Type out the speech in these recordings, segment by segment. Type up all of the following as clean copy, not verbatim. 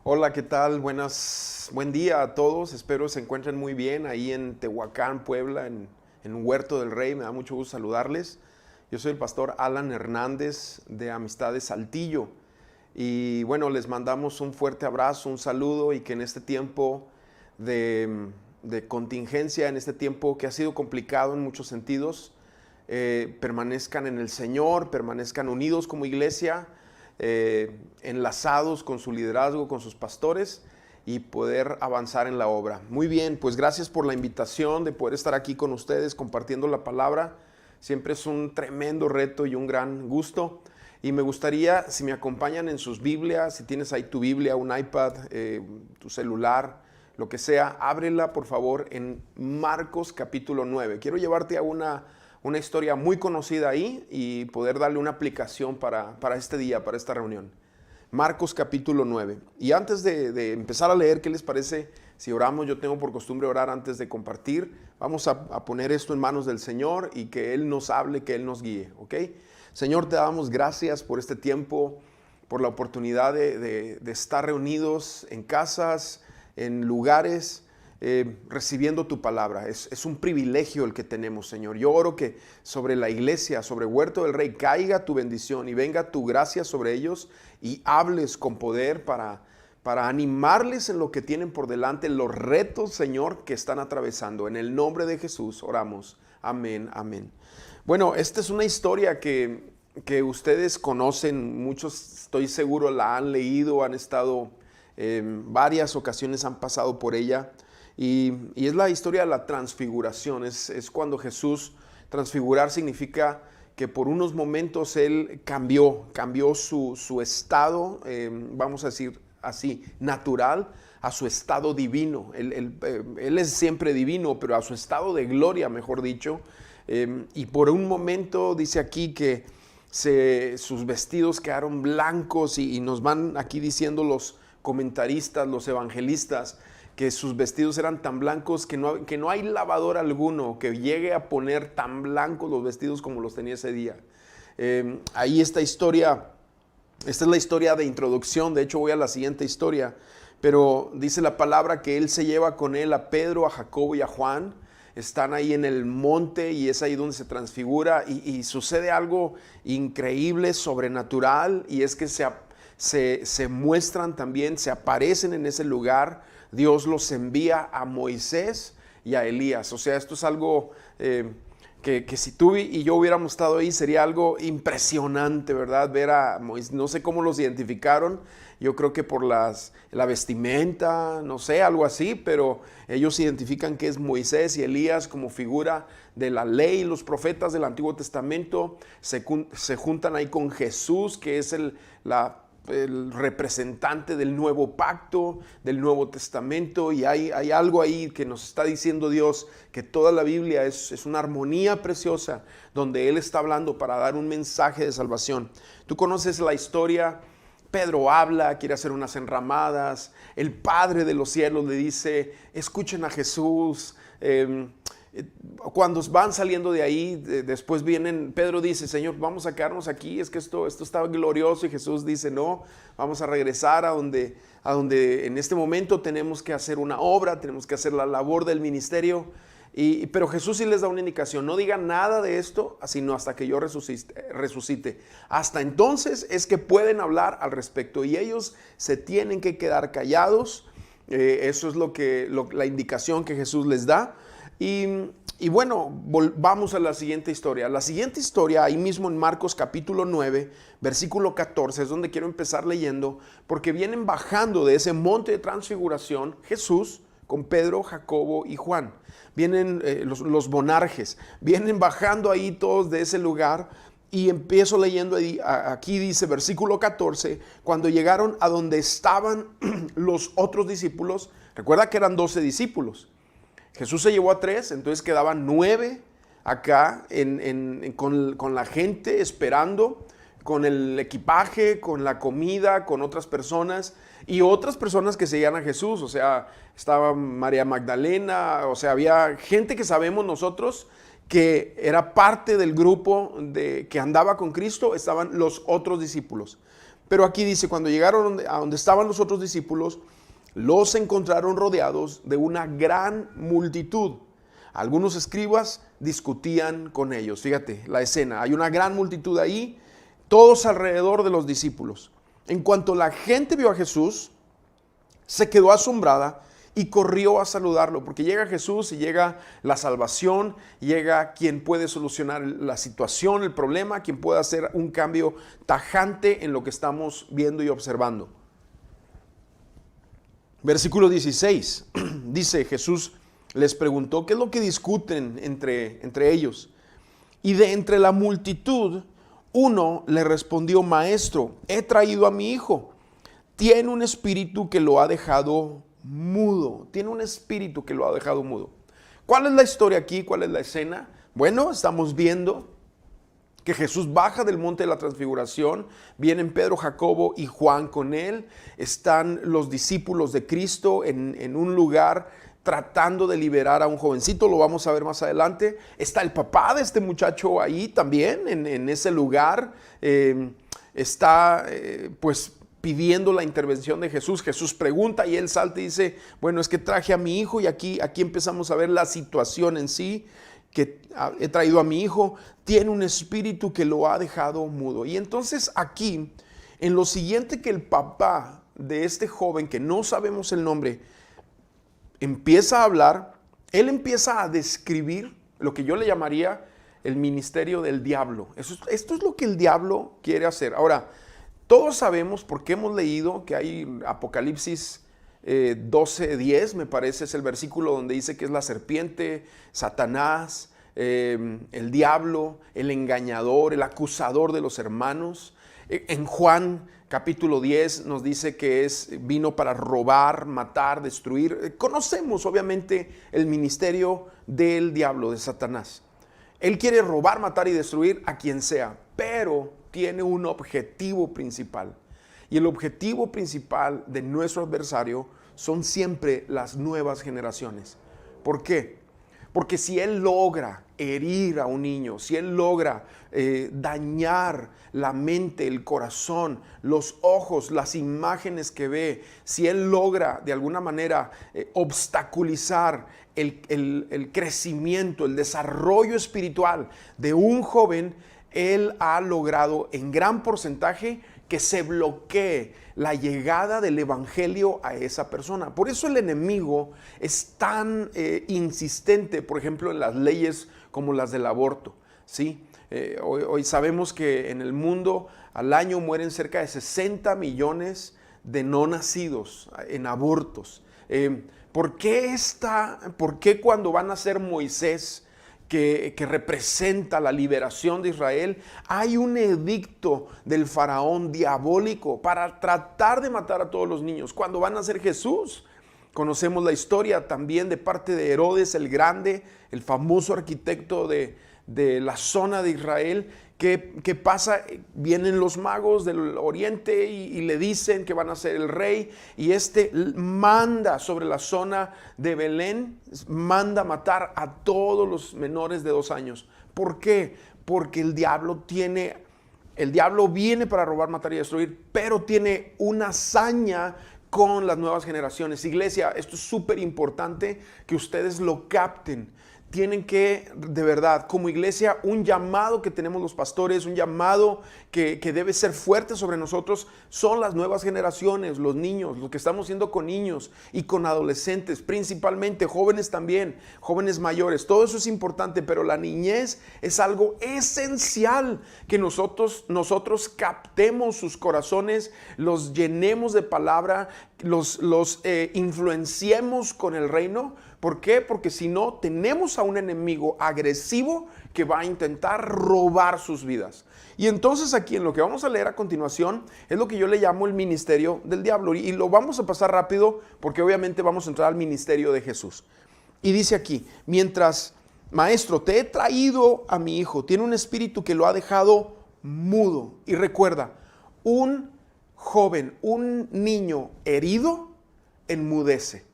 Hola, ¿qué tal? Buen día a todos. Espero se encuentren muy bien ahí en Tehuacán, Puebla, en Huerto del Rey. Me da mucho gusto saludarles. Yo soy el pastor Alan Hernández de Amistades Saltillo. Y bueno, les mandamos un fuerte abrazo, un saludo y que en este tiempo de contingencia, en este tiempo que ha sido complicado en muchos sentidos, permanezcan en el Señor, permanezcan unidos como iglesia, enlazados con su liderazgo, con sus pastores y poder avanzar en la obra. Muy bien, pues gracias por la invitación de poder estar aquí con ustedes compartiendo la palabra. Siempre es un tremendo reto y un gran gusto. Y me gustaría, si me acompañan en sus Biblias, si tienes ahí tu Biblia, un iPad, tu celular, lo que sea, ábrela por favor en Marcos capítulo 9. Quiero llevarte a una historia muy conocida ahí y poder darle una aplicación para este día, para esta reunión. Marcos capítulo 9. Y antes de empezar a leer, ¿qué les parece si oramos? Yo tengo por costumbre orar antes de compartir. Vamos a poner esto en manos del Señor y que Él nos hable, que Él nos guíe, ¿ok? Señor, te damos gracias por este tiempo, por la oportunidad de estar reunidos en casas, en lugares, recibiendo tu palabra. Es un privilegio el que tenemos, Señor. Yo oro que sobre la iglesia, sobre Huerto del Rey, caiga tu bendición y venga tu gracia sobre ellos y hables con poder para animarles en lo que tienen por delante, los retos, Señor, que están atravesando. En el nombre de Jesús oramos. Amén, amén. Bueno, esta es una historia que ustedes conocen, muchos estoy seguro la han leído, han estado varias ocasiones, han pasado por ella. Y es la historia de la transfiguración, es cuando Jesús, transfigurar significa que por unos momentos Él cambió su estado, vamos a decir así, natural, a su estado divino. Él es siempre divino, pero a su estado de gloria, mejor dicho. Y por un momento dice aquí que sus vestidos quedaron blancos y nos van aquí diciendo los comentaristas, los evangelistas, que sus vestidos eran tan blancos que no hay lavador alguno que llegue a poner tan blancos los vestidos como los tenía ese día. Ahí esta es la historia de introducción. De hecho voy a la siguiente historia, pero dice la palabra que Él se lleva con Él a Pedro, a Jacobo y a Juan. Están ahí en el monte y es ahí donde se transfigura y sucede algo increíble, sobrenatural, y es que se muestran también, se aparecen en ese lugar. Dios los envía a Moisés y a Elías. O sea, esto es algo que si tú y yo hubiéramos estado ahí sería algo impresionante, ¿verdad? Ver a Moisés, no sé cómo los identificaron, yo creo que por la vestimenta, no sé, algo así, pero ellos identifican que es Moisés y Elías como figura de la ley. Los profetas del Antiguo Testamento se juntan ahí con Jesús, que es el representante del nuevo pacto, del Nuevo Testamento, y hay algo ahí que nos está diciendo Dios, que toda la Biblia es una armonía preciosa, donde Él está hablando para dar un mensaje de salvación. Tú conoces la historia. Pedro habla, quiere hacer unas enramadas, el Padre de los cielos le dice, escuchen a Jesús. Cuando van saliendo de ahí, después vienen, Pedro dice, Señor, vamos a quedarnos aquí, es que esto está glorioso, y Jesús dice, no, vamos a regresar a donde en este momento tenemos que hacer una obra, tenemos que hacer la labor del ministerio. Pero Jesús sí les da una indicación, no digan nada de esto, sino hasta que yo resucite. Hasta entonces es que pueden hablar al respecto, y ellos se tienen que quedar callados. Eso es la indicación que Jesús les da. Y bueno, vamos a la siguiente historia. La siguiente historia, ahí mismo en Marcos capítulo 9, versículo 14, es donde quiero empezar leyendo, porque vienen bajando de ese monte de transfiguración Jesús con Pedro, Jacobo y Juan. Vienen los bonarjes, vienen bajando ahí todos de ese lugar, y empiezo leyendo ahí, aquí dice versículo 14, cuando llegaron a donde estaban los otros discípulos. Recuerda que eran 12 discípulos. Jesús se llevó a 3, entonces quedaban 9 acá con la gente esperando, con el equipaje, con la comida, con otras personas y otras personas que seguían a Jesús. O sea, estaba María Magdalena, o sea, había gente que sabemos nosotros que era parte del grupo que andaba con Cristo. Estaban los otros discípulos. Pero aquí dice, cuando llegaron a donde estaban los otros discípulos, los encontraron rodeados de una gran multitud. Algunos escribas discutían con ellos. Fíjate la escena, hay una gran multitud ahí, todos alrededor de los discípulos. En cuanto la gente vio a Jesús, se quedó asombrada y corrió a saludarlo, porque llega Jesús y llega la salvación, llega quien puede solucionar la situación, el problema, quien puede hacer un cambio tajante en lo que estamos viendo y observando. Versículo 16, dice: Jesús les preguntó qué es lo que discuten entre ellos. Y de entre la multitud, uno le respondió: Maestro, he traído a mi hijo. Tiene un espíritu que lo ha dejado mudo. Tiene un espíritu que lo ha dejado mudo. ¿Cuál es la historia aquí? ¿Cuál es la escena? Bueno, estamos viendo que Jesús baja del monte de la transfiguración, vienen Pedro, Jacobo y Juan con él, están los discípulos de Cristo en un lugar tratando de liberar a un jovencito, lo vamos a ver más adelante. Está el papá de este muchacho ahí también, en ese lugar, está pues pidiendo la intervención de Jesús. Jesús pregunta y él salta y dice: bueno, es que traje a mi hijo, y aquí empezamos a ver la situación en sí, que he traído a mi hijo, tiene un espíritu que lo ha dejado mudo. Y entonces aquí, en lo siguiente que el papá de este joven, que no sabemos el nombre, empieza a hablar, él empieza a describir lo que yo le llamaría el ministerio del diablo. Esto es lo que el diablo quiere hacer. Ahora, todos sabemos, porque hemos leído, que hay Apocalipsis 12:10, me parece, es el versículo donde dice que es la serpiente, Satanás, el diablo, el engañador, el acusador de los hermanos. En Juan capítulo 10 nos dice que vino para robar, matar, destruir. Conocemos obviamente el ministerio del diablo, de Satanás. Él quiere robar, matar y destruir a quien sea, pero tiene un objetivo principal. Y el objetivo principal de nuestro adversario son siempre las nuevas generaciones. ¿Por qué? Porque si él logra herir a un niño, si él logra dañar la mente, el corazón, los ojos, las imágenes que ve, si él logra de alguna manera obstaculizar el crecimiento, el desarrollo espiritual de un joven, él ha logrado en gran porcentaje que se bloquee la llegada del evangelio a esa persona. Por eso el enemigo es tan insistente, por ejemplo, en las leyes como las del aborto, ¿sí? Hoy sabemos que en el mundo al año mueren cerca de 60 millones de no nacidos en abortos. ¿Por qué cuando va a nacer Moisés, que representa la liberación de Israel, hay un edicto del faraón diabólico para tratar de matar a todos los niños? Cuando van a nacer Jesús, conocemos la historia también de parte de Herodes el Grande, el famoso arquitecto de la zona de Israel. ¿Qué pasa? Vienen los magos del oriente y le dicen que van a ser el rey, y manda sobre la zona de Belén, manda matar a todos los menores de 2 años. ¿Por qué? Porque el diablo viene para robar, matar y destruir, pero tiene una hazaña con las nuevas generaciones. Iglesia, esto es súper importante que ustedes lo capten. Tienen que, de verdad, como iglesia, un llamado que tenemos los pastores, un llamado que debe ser fuerte sobre nosotros, son las nuevas generaciones, los niños, lo que estamos haciendo con niños y con adolescentes, principalmente jóvenes también, jóvenes mayores. Todo eso es importante, pero la niñez es algo esencial, que nosotros captemos sus corazones, los llenemos de palabra, los influenciemos con el reino. ¿Por qué? Porque si no, tenemos a un enemigo agresivo que va a intentar robar sus vidas. Y entonces aquí en lo que vamos a leer a continuación es lo que yo le llamo el ministerio del diablo. Y lo vamos a pasar rápido porque obviamente vamos a entrar al ministerio de Jesús. Y dice aquí: mientras, Maestro, te he traído a mi hijo, tiene un espíritu que lo ha dejado mudo. Y recuerda, un joven, un niño herido, enmudece.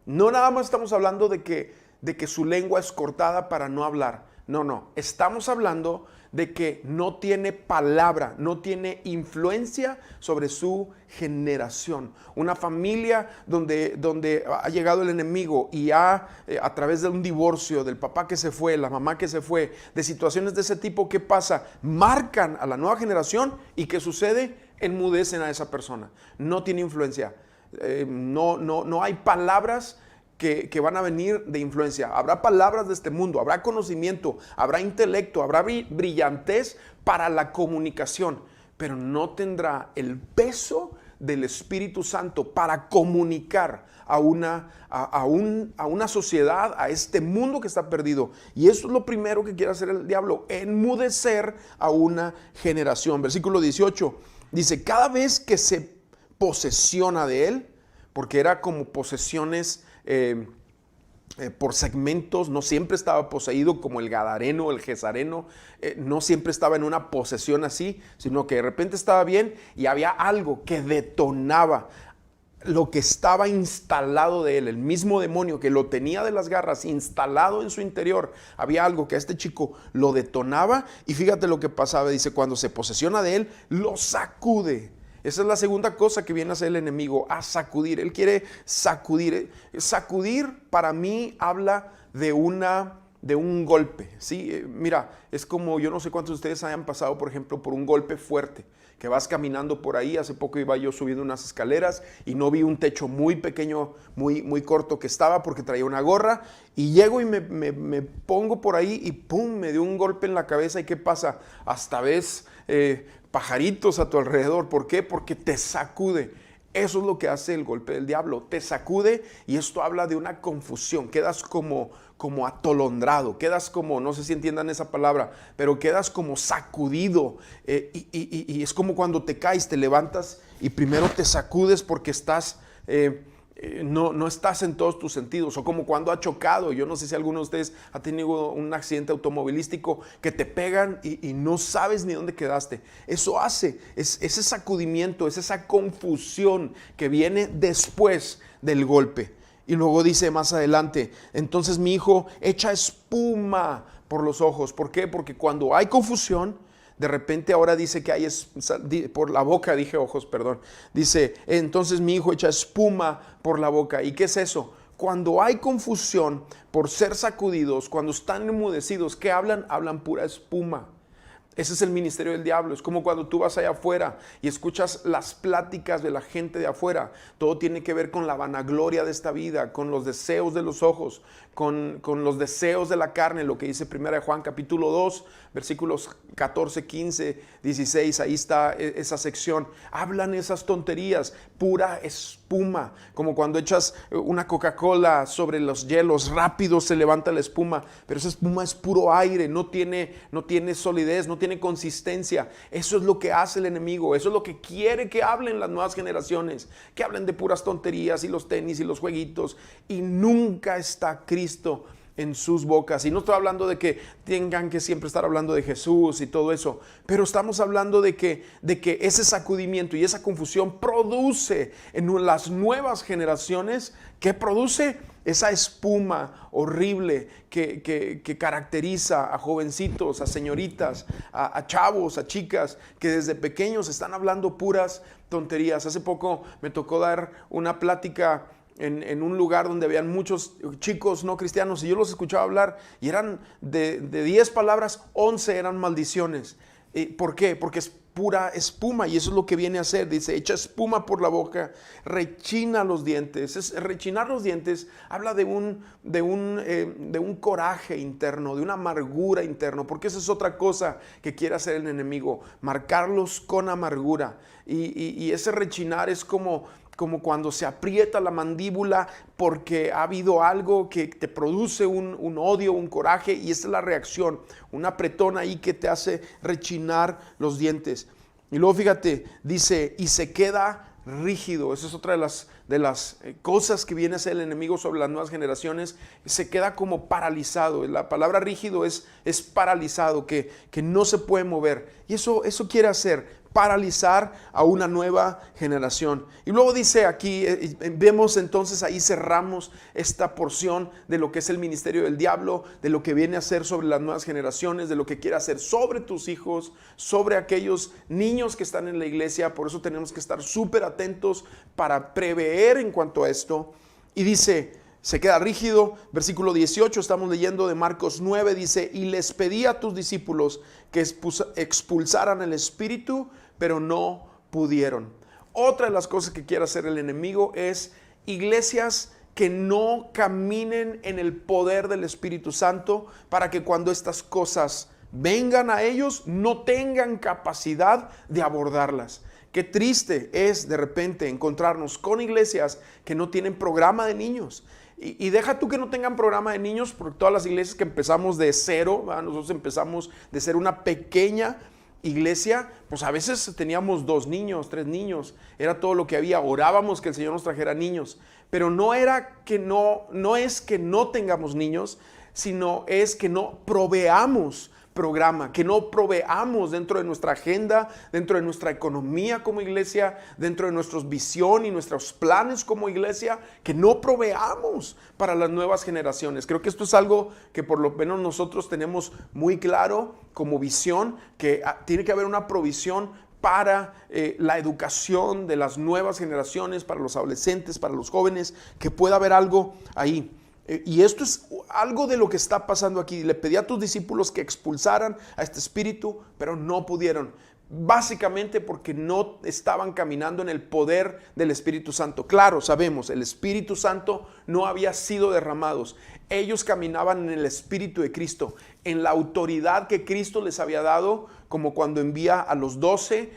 No nada más estamos hablando de que su lengua es cortada para no hablar. No. Estamos hablando de que no tiene palabra, no tiene influencia sobre su generación. Una familia donde ha llegado el enemigo y a través de un divorcio, del papá que se fue, la mamá que se fue, de situaciones de ese tipo, ¿qué pasa? Marcan a la nueva generación y ¿qué sucede? Enmudecen a esa persona. No tiene influencia. No hay palabras que van a venir de influencia. Habrá palabras de este mundo, habrá conocimiento, habrá intelecto, habrá brillantez para la comunicación, pero no tendrá el peso del Espíritu Santo para comunicar a una sociedad, a este mundo que está perdido. Y eso es lo primero que quiere hacer el diablo, enmudecer a una generación. Versículo 18 dice: cada vez que se posesiona de él, porque era como posesiones por segmentos, no siempre estaba poseído como el gadareno, el gesareno, no siempre estaba en una posesión así, sino que de repente estaba bien y había algo que detonaba lo que estaba instalado de él, el mismo demonio que lo tenía de las garras instalado en su interior. Había algo que a este chico lo detonaba y fíjate lo que pasaba, dice: cuando se posesiona de él, lo sacude. Esa es la segunda cosa que viene a hacer el enemigo, a sacudir. Él quiere sacudir. Sacudir para mí habla de un golpe, ¿sí? Mira, es como, yo no sé cuántos de ustedes hayan pasado, por ejemplo, por un golpe fuerte, que vas caminando por ahí. Hace poco iba yo subiendo unas escaleras y no vi un techo muy pequeño, muy corto que estaba, porque traía una gorra, y llego y me pongo por ahí y ¡pum!, me dio un golpe en la cabeza. ¿Y qué pasa? Hasta ves pajaritos a tu alrededor. ¿Por qué? Porque te sacude. Eso es lo que hace el golpe del diablo, te sacude, y esto habla de una confusión. Quedas como atolondrado, quedas como, no sé si entiendan esa palabra, pero quedas como sacudido, y es como cuando te caes, te levantas y primero te sacudes porque estás... no estás en todos tus sentidos, o como cuando ha chocado. Yo no sé si alguno de ustedes ha tenido un accidente automovilístico que te pegan y no sabes ni dónde quedaste. Eso hace, es ese sacudimiento, es esa confusión que viene después del golpe. Y luego dice más adelante: entonces mi hijo echa espuma por los ojos. ¿Por qué? Porque cuando hay confusión, de repente ahora dice que hay por la boca, dije ojos, perdón. Dice: entonces mi hijo echa espuma por la boca. ¿Y qué es eso? Cuando hay confusión por ser sacudidos, cuando están enmudecidos, ¿qué hablan? Hablan pura espuma. Ese es el ministerio del diablo. Es como cuando tú vas allá afuera y escuchas las pláticas de la gente de afuera. Todo tiene que ver con la vanagloria de esta vida, con los deseos de los ojos, con los deseos de la carne, lo que dice 1 Juan capítulo 2, versículos 14, 15, 16, ahí está esa sección. Hablan esas tonterías, pura espuma, como cuando echas una Coca-Cola sobre los hielos, rápido se levanta la espuma, pero esa espuma es puro aire, no tiene solidez, no tiene consistencia. Eso es lo que hace el enemigo, eso es lo que quiere que hablen las nuevas generaciones, que hablen de puras tonterías y los tenis y los jueguitos, y nunca está Cristo en sus bocas. Y no estoy hablando de que tengan que siempre estar hablando de Jesús y todo eso, pero estamos hablando de que ese sacudimiento y esa confusión produce en las nuevas generaciones, que produce esa espuma horrible que caracteriza a jovencitos, a señoritas, a chavos, a chicas, que desde pequeños están hablando puras tonterías. Hace poco me tocó dar una plática en un lugar donde habían muchos chicos no cristianos, y yo los escuchaba hablar, y eran de 10 palabras, 11 eran maldiciones. ¿Por qué? Porque es pura espuma, y eso es lo que viene a hacer. Dice: echa espuma por la boca, rechina los dientes. Rechinar los dientes habla de un coraje interno, de una amargura interno, porque esa es otra cosa que quiere hacer el enemigo, marcarlos con amargura. Y ese rechinar es como cuando se aprieta la mandíbula porque ha habido algo que te produce un odio, un coraje, y esa es la reacción, un apretón ahí que te hace rechinar los dientes. Y luego fíjate, dice: y se queda rígido. Esa es otra de las cosas que viene a hacer el enemigo sobre las nuevas generaciones. Se queda como paralizado. La palabra rígido es paralizado, que no se puede mover. Y eso quiere hacer, paralizar a una nueva generación. Y luego dice aquí, vemos entonces ahí cerramos esta porción de lo que es el ministerio del diablo, de lo que viene a hacer sobre las nuevas generaciones, de lo que quiere hacer sobre tus hijos, sobre aquellos niños que están en la iglesia. Por eso tenemos que estar súper atentos para prever en cuanto a esto. Y dice, se queda rígido, versículo 18, estamos leyendo de Marcos 9, dice, y les pedí a tus discípulos que expulsaran el espíritu, pero no pudieron. Otra de las cosas que quiere hacer el enemigo es iglesias que no caminen en el poder del Espíritu Santo, para que cuando estas cosas vengan a ellos, no tengan capacidad de abordarlas. Qué triste es de repente encontrarnos con iglesias que no tienen programa de niños. Y deja tú que no tengan programa de niños, porque todas las iglesias que empezamos de cero, ¿verdad? Nosotros empezamos de ser una pequeña iglesia, pues a veces teníamos 2 niños, 3 niños, era todo lo que había, orábamos que el Señor nos trajera niños, pero no es que no tengamos niños, sino es que no proveamos programa, que no proveamos dentro de nuestra agenda, dentro de nuestra economía como iglesia, dentro de nuestra visión y nuestros planes como iglesia, que no proveamos para las nuevas generaciones. Creo que esto es algo que por lo menos nosotros tenemos muy claro como visión, que tiene que haber una provisión para la educación de las nuevas generaciones, para los adolescentes, para los jóvenes, que pueda haber algo ahí. Y esto es algo de lo que está pasando aquí. Le pedí a tus discípulos que expulsaran a este espíritu, pero no pudieron. Básicamente porque no estaban caminando en el poder del Espíritu Santo. Claro, sabemos, el Espíritu Santo no había sido derramado. Ellos caminaban en el Espíritu de Cristo, en la autoridad que Cristo les había dado, como cuando envía a los 12,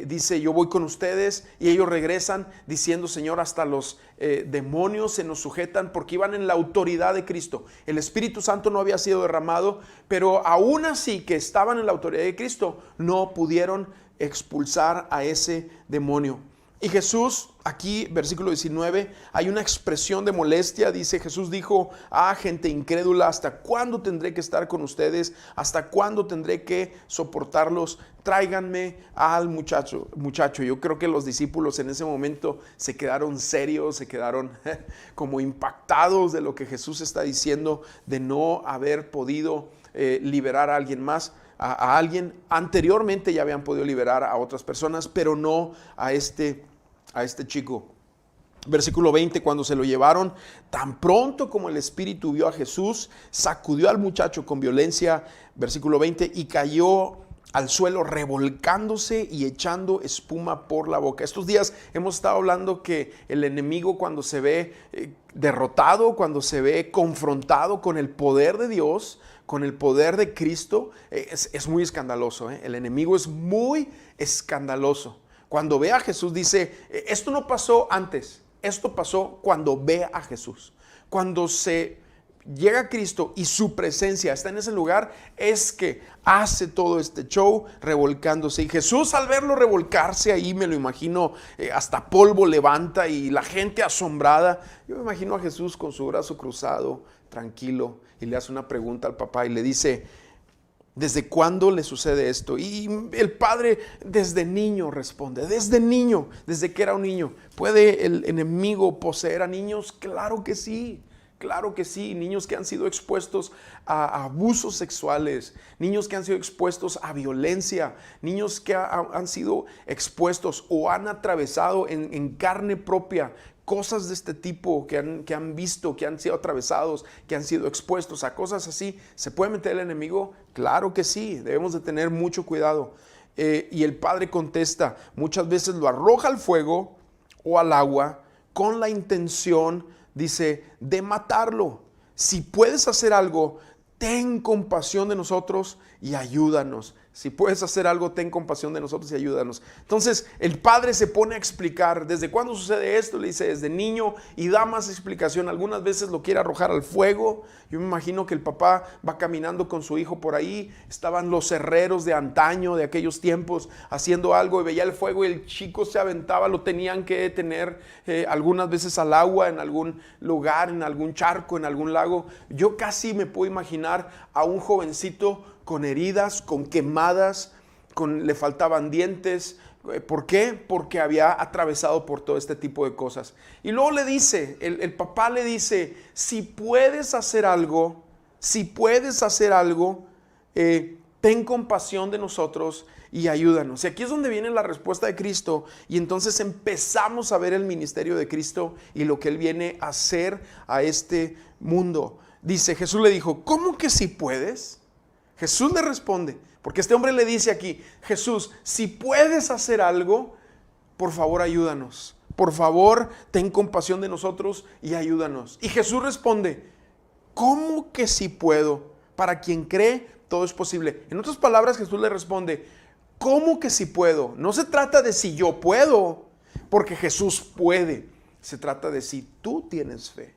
dice, yo voy con ustedes, y ellos regresan diciendo, Señor, hasta los demonios se nos sujetan, porque iban en la autoridad de Cristo. El Espíritu Santo no había sido derramado, pero aún así que estaban en la autoridad de Cristo, no pudieron expulsar a ese demonio. Y Jesús, aquí, versículo 19, hay una expresión de molestia. Dice, Jesús dijo, gente incrédula, ¿hasta cuándo tendré que estar con ustedes? ¿Hasta cuándo tendré que soportarlos? Tráiganme al muchacho. Yo creo que los discípulos en ese momento se quedaron serios, se quedaron como impactados de lo que Jesús está diciendo, de no haber podido liberar a alguien más. A alguien anteriormente ya habían podido liberar a otras personas, pero no a este chico. Versículo 20, cuando se lo llevaron, tan pronto como el espíritu vio a Jesús, sacudió al muchacho con violencia, versículo 20, y cayó al suelo revolcándose y echando espuma por la boca. Estos días hemos estado hablando que el enemigo, cuando se ve derrotado, cuando se ve confrontado con el poder de Dios, con el poder de Cristo, es muy escandaloso. El enemigo es muy escandaloso. Cuando ve a Jesús dice, esto no pasó antes, esto pasó cuando ve a Jesús. Cuando se llega a Cristo y su presencia está en ese lugar, es que hace todo este show revolcándose. Y Jesús, al verlo revolcarse ahí, me lo imagino, hasta polvo levanta y la gente asombrada. Yo me imagino a Jesús con su brazo cruzado, tranquilo, y le hace una pregunta al papá y le dice, ¿desde cuándo le sucede esto? Y el padre desde niño responde, desde niño, desde que era un niño. ¿Puede el enemigo poseer a niños? Claro que sí. Claro que sí, niños que han sido expuestos a abusos sexuales, niños que han sido expuestos a violencia, niños que han sido expuestos o han atravesado en carne propia cosas de este tipo que han visto, que han sido atravesados, que han sido expuestos a cosas así. ¿Se puede meter el enemigo? Claro que sí, debemos de tener mucho cuidado. Y el padre contesta, muchas veces lo arroja al fuego o al agua con la intención, dice, de matarlo. Si puedes hacer algo, ten compasión de nosotros y ayúdanos. Si puedes hacer algo, ten compasión de nosotros y ayúdanos. Entonces el padre se pone a explicar, ¿desde cuándo sucede esto? Le dice, desde niño, y da más explicación. Algunas veces lo quiere arrojar al fuego. Yo me imagino que el papá va caminando con su hijo por ahí. Estaban los herreros de antaño, de aquellos tiempos, haciendo algo y veía el fuego y el chico se aventaba. Lo tenían que detener algunas veces al agua, en algún lugar, en algún charco, en algún lago. Yo casi me puedo imaginar a un jovencito con heridas, con quemadas, le faltaban dientes, ¿Por qué? Porque había atravesado por todo este tipo de cosas. Y luego le dice, el papá le dice, si puedes hacer algo, ten compasión de nosotros y ayúdanos. Y aquí es donde viene la respuesta de Cristo, y entonces empezamos a ver el ministerio de Cristo y lo que Él viene a hacer a este mundo. Dice, Jesús le dijo, ¿cómo que si puedes? Jesús le responde, porque este hombre le dice aquí, Jesús, si puedes hacer algo, por favor ayúdanos. Por favor, ten compasión de nosotros y ayúdanos. Y Jesús responde, ¿cómo que si puedo? Para quien cree, todo es posible. En otras palabras, Jesús le responde, ¿cómo que si puedo? No se trata de si yo puedo, porque Jesús puede. Se trata de si tú tienes fe.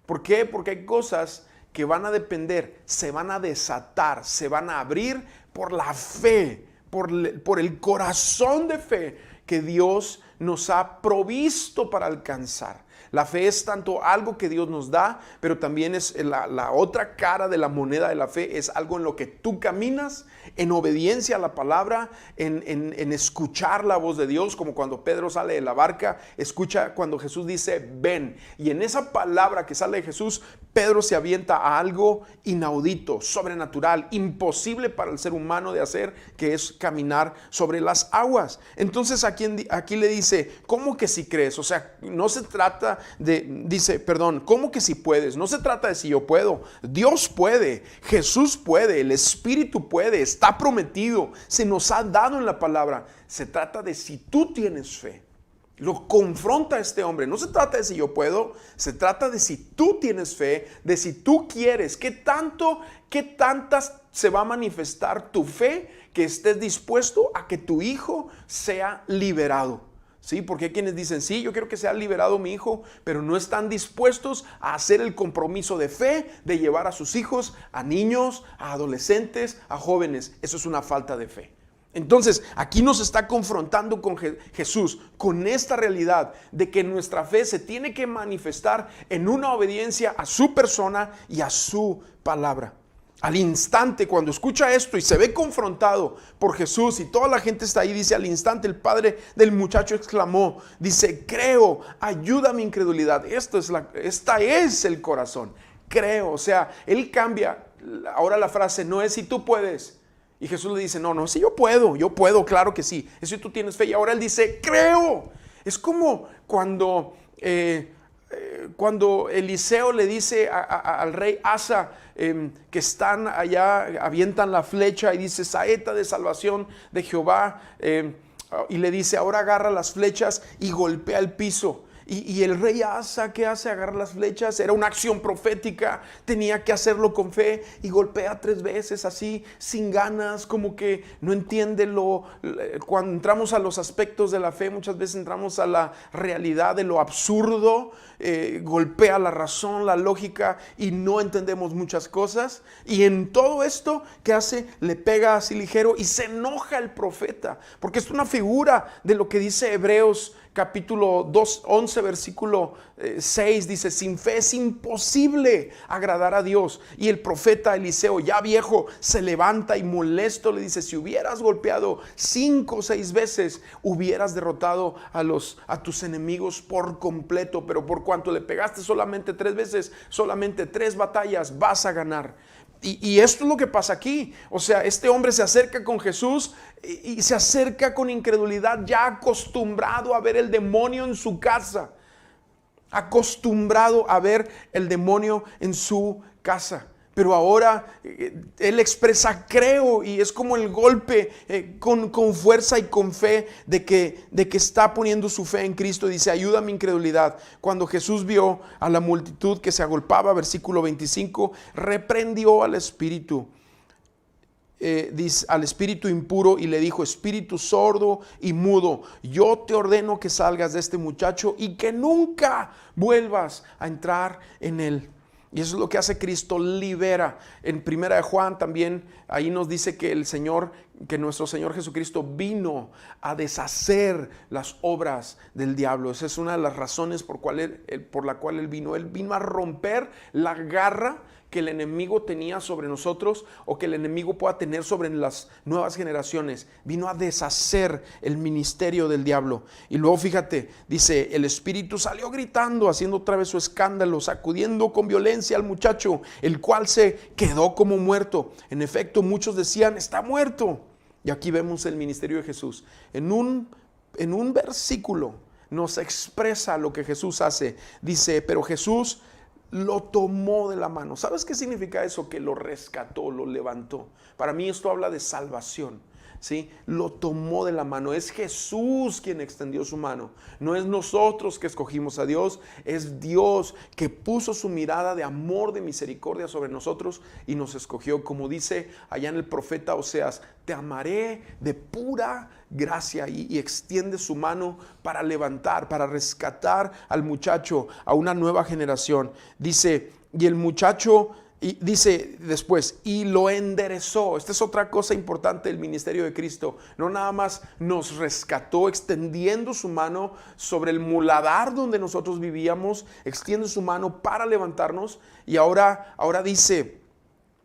¿Por qué? Porque hay cosas que van a depender, se van a desatar, se van a abrir por la fe, por el corazón de fe que Dios nos ha provisto para alcanzar. La fe es tanto algo que Dios nos da, pero también es la otra cara de la moneda de la fe, es algo en lo que tú caminas en obediencia a la palabra, en escuchar la voz de Dios, como cuando Pedro sale de la barca, escucha cuando Jesús dice, ven. Y en esa palabra que sale de Jesús, Pedro se avienta a algo inaudito, sobrenatural, imposible para el ser humano de hacer, que es caminar sobre las aguas. Entonces aquí le dice, ¿cómo que si crees? O sea, no se trata ¿cómo que si puedes? No se trata de si yo puedo. Dios puede, Jesús puede, el Espíritu puede, está prometido, se nos ha dado en la palabra. Se trata de si tú tienes fe. Lo confronta a este hombre. No se trata de si yo puedo, se trata de si tú tienes fe, de si tú quieres. ¿Qué tantas se va a manifestar tu fe que estés dispuesto a que tu hijo sea liberado? Sí, porque hay quienes dicen, sí, yo quiero que sea liberado mi hijo, pero no están dispuestos a hacer el compromiso de fe de llevar a sus hijos, a niños, a adolescentes, a jóvenes. Eso es una falta de fe. Entonces, aquí nos está confrontando con Jesús, con esta realidad de que nuestra fe se tiene que manifestar en una obediencia a su persona y a su palabra. Al instante, cuando escucha esto y se ve confrontado por Jesús y toda la gente está ahí, dice, al instante el padre del muchacho exclamó, dice, creo, ayuda a mi incredulidad. Esta es el corazón, creo. O sea, él cambia, ahora la frase no es si tú puedes. Y Jesús le dice, no, sí, yo puedo, claro que sí. Es si tú tienes fe. Y ahora él dice, creo. Es como cuando Eliseo le dice al rey Asa, que están allá, avientan la flecha y dice, saeta de salvación de Jehová, y le dice, ahora agarra las flechas y golpea el piso. Y el rey Asa, ¿qué hace? Agarra las flechas, era una acción profética, tenía que hacerlo con fe y golpea 3 veces así, sin ganas, como que no entiende cuando entramos a los aspectos de la fe, muchas veces entramos a la realidad de lo absurdo, golpea la razón, la lógica y no entendemos muchas cosas. Y en todo esto, ¿qué hace? Le pega así ligero y se enoja el profeta, porque es una figura de lo que dice Hebreos capítulo 11 versículo 6, dice, sin fe es imposible agradar a Dios. Y el profeta Eliseo, ya viejo, se levanta y molesto le dice, si hubieras golpeado 5 o 6 veces, hubieras derrotado a tus enemigos por completo, pero por cuanto le pegaste solamente 3 veces, solamente 3 batallas vas a ganar. Y esto es lo que pasa aquí. O sea, este hombre se acerca con Jesús y se acerca con incredulidad, ya acostumbrado a ver el demonio en su casa, acostumbrado a ver el demonio en su casa. Pero ahora él expresa creo, y es como el golpe con fuerza y con fe de que está poniendo su fe en Cristo. Dice, ayuda a mi incredulidad. Cuando Jesús vio a la multitud que se agolpaba, versículo 25, reprendió al espíritu. Dice, al espíritu impuro, y le dijo, espíritu sordo y mudo, yo te ordeno que salgas de este muchacho y que nunca vuelvas a entrar en él. Y eso es lo que hace Cristo, libera. En 1 de Juan también, ahí nos dice que el Señor que nuestro Señor Jesucristo vino a deshacer las obras del diablo. Esa es una de las razones por la cual Él vino. Él vino a romper la garra que el enemigo tenía sobre nosotros o que el enemigo pueda tener sobre las nuevas generaciones. Vino a deshacer el ministerio del diablo. Y luego fíjate, dice, el espíritu salió gritando, haciendo otra vez su escándalo, sacudiendo con violencia al muchacho, el cual se quedó como muerto. En efecto, muchos decían, está muerto. Y aquí vemos el ministerio de Jesús. En un versículo nos expresa lo que Jesús hace. Dice, pero Jesús lo tomó de la mano. ¿Sabes qué significa eso? Que lo rescató, lo levantó. Para mí esto habla de salvación, ¿sí? Lo tomó de la mano. Es Jesús quien extendió su mano. No es nosotros que escogimos a Dios. Es Dios que puso su mirada de amor, de misericordia sobre nosotros y nos escogió. Como dice allá en el profeta Oseas, te amaré de pura gracia, y extiende su mano para levantar, para rescatar al muchacho, a una nueva generación. Dice, y el muchacho, y dice después, y lo enderezó. Esta es otra cosa importante del ministerio de Cristo. No nada más nos rescató extendiendo su mano sobre el muladar donde nosotros vivíamos, extiende su mano para levantarnos, y ahora dice,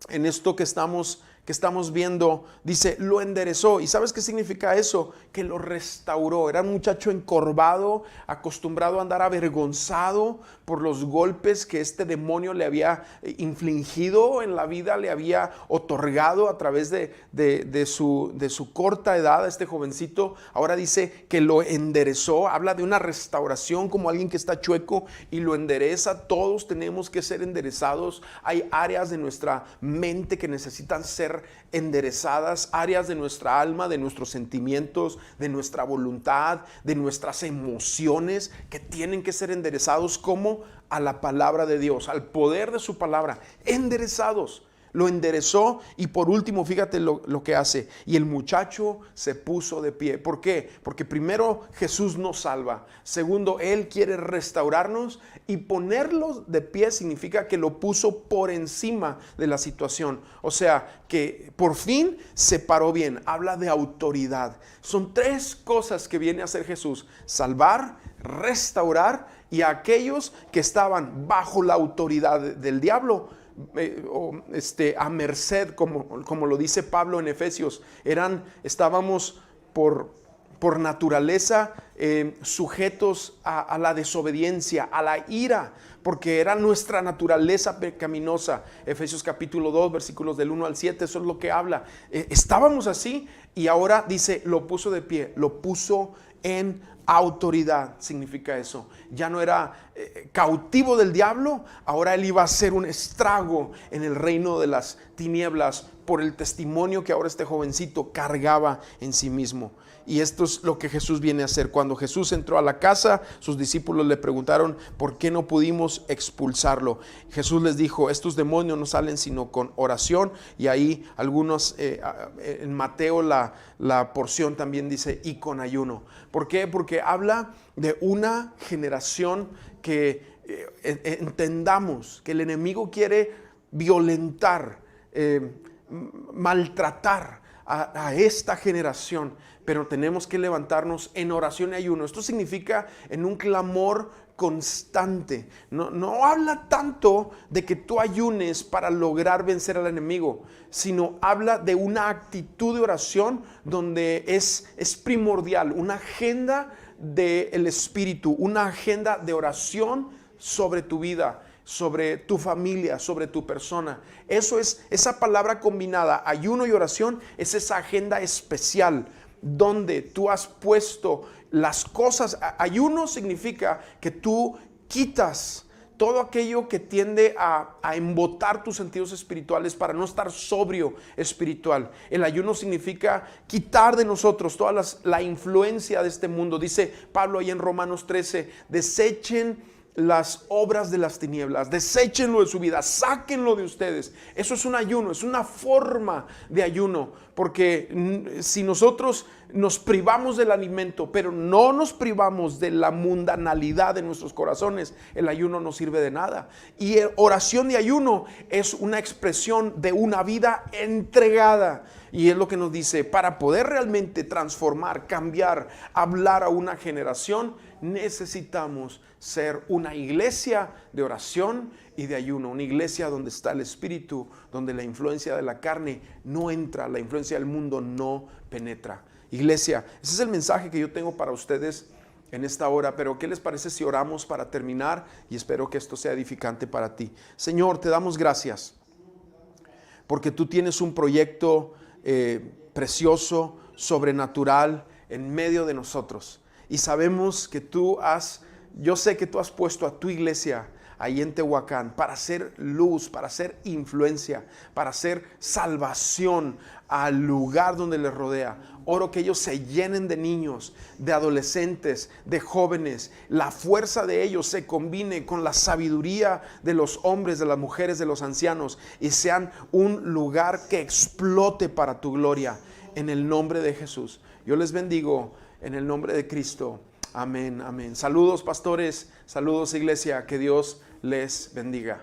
en esto que estamos viendo, dice, lo enderezó. ¿Y sabes qué significa eso? Que lo restauró. Era un muchacho encorvado, acostumbrado a andar avergonzado por los golpes que este demonio le había infligido en la vida, le había otorgado a través de su corta edad a este jovencito. Ahora dice que lo enderezó. Habla de una restauración, como alguien que está chueco y lo endereza. Todos tenemos que ser enderezados. Hay áreas de nuestra mente que necesitan ser enderezadas, áreas de nuestra alma, de nuestros sentimientos, de nuestra voluntad, de nuestras emociones, que tienen que ser enderezados como a la palabra de Dios, al poder de su palabra, enderezados. Lo enderezó, y por último, fíjate lo que hace. Y el muchacho se puso de pie. ¿Por qué? Porque primero Jesús nos salva. Segundo, Él quiere restaurarnos, y ponerlo de pie significa que lo puso por encima de la situación. O sea, que por fin se paró bien. Habla de autoridad. Son tres cosas que viene a hacer Jesús: salvar, restaurar, y a aquellos que estaban bajo la autoridad del diablo, a merced, como lo dice Pablo en Efesios. Estábamos por naturaleza sujetos a la desobediencia, a la ira, porque era nuestra naturaleza pecaminosa. Efesios capítulo 2, versículos del 1 al 7, eso es lo que habla. Estábamos así, y ahora dice, lo puso de pie, lo puso en autoridad. Significa eso. Ya no era cautivo del diablo, ahora él iba a hacer un estrago en el reino de las tinieblas por el testimonio que ahora este jovencito cargaba en sí mismo. Y esto es lo que Jesús viene a hacer. Cuando Jesús entró a la casa, sus discípulos le preguntaron por qué no pudimos expulsarlo. Jesús les dijo, estos demonios no salen sino con oración. Y ahí algunos, en Mateo la porción también dice, y con ayuno. ¿Por qué? Porque habla de una generación que entendamos que el enemigo quiere violentar, maltratar a esta generación, pero tenemos que levantarnos en oración y ayuno. Esto significa en un clamor constante. No habla tanto de que tú ayunes para lograr vencer al enemigo, sino habla de una actitud de oración donde es primordial, una agenda del Espíritu, una agenda de oración sobre tu vida, sobre tu familia, sobre tu persona. Eso es, esa palabra combinada, ayuno y oración, es esa agenda especial donde tú has puesto las cosas. Ayuno significa que tú quitas todo aquello que tiende a embotar tus sentidos espirituales para no estar sobrio espiritual. El ayuno significa quitar de nosotros toda la influencia de este mundo. Dice Pablo ahí en Romanos 13, desechen las obras de las tinieblas, deséchenlo de su vida, sáquenlo de ustedes. Eso es un ayuno, es una forma de ayuno, porque si nosotros nos privamos del alimento, pero no nos privamos de la mundanalidad de nuestros corazones, el ayuno no sirve de nada. Y oración y ayuno es una expresión de una vida entregada. Y es lo que nos dice, para poder realmente transformar, cambiar, hablar a una generación, necesitamos ser una iglesia de oración y de ayuno, una iglesia donde está el Espíritu, donde la influencia de la carne no entra, la influencia del mundo no penetra. Iglesia, ese es el mensaje que yo tengo para ustedes en esta hora, pero ¿qué les parece si oramos para terminar? Y espero que esto sea edificante para ti. Señor, te damos gracias porque tú tienes un proyecto precioso, sobrenatural en medio de nosotros. Y sabemos que yo sé que tú has puesto a tu iglesia ahí en Tehuacán para hacer luz, para hacer influencia, para hacer salvación al lugar donde les rodea. Oro que ellos se llenen de niños, de adolescentes, de jóvenes. La fuerza de ellos se combine con la sabiduría de los hombres, de las mujeres, de los ancianos, y sean un lugar que explote para tu gloria. En el nombre de Jesús. Yo les bendigo en el nombre de Cristo. Amén, amén. Saludos, pastores. Saludos, iglesia. Que Dios les bendiga.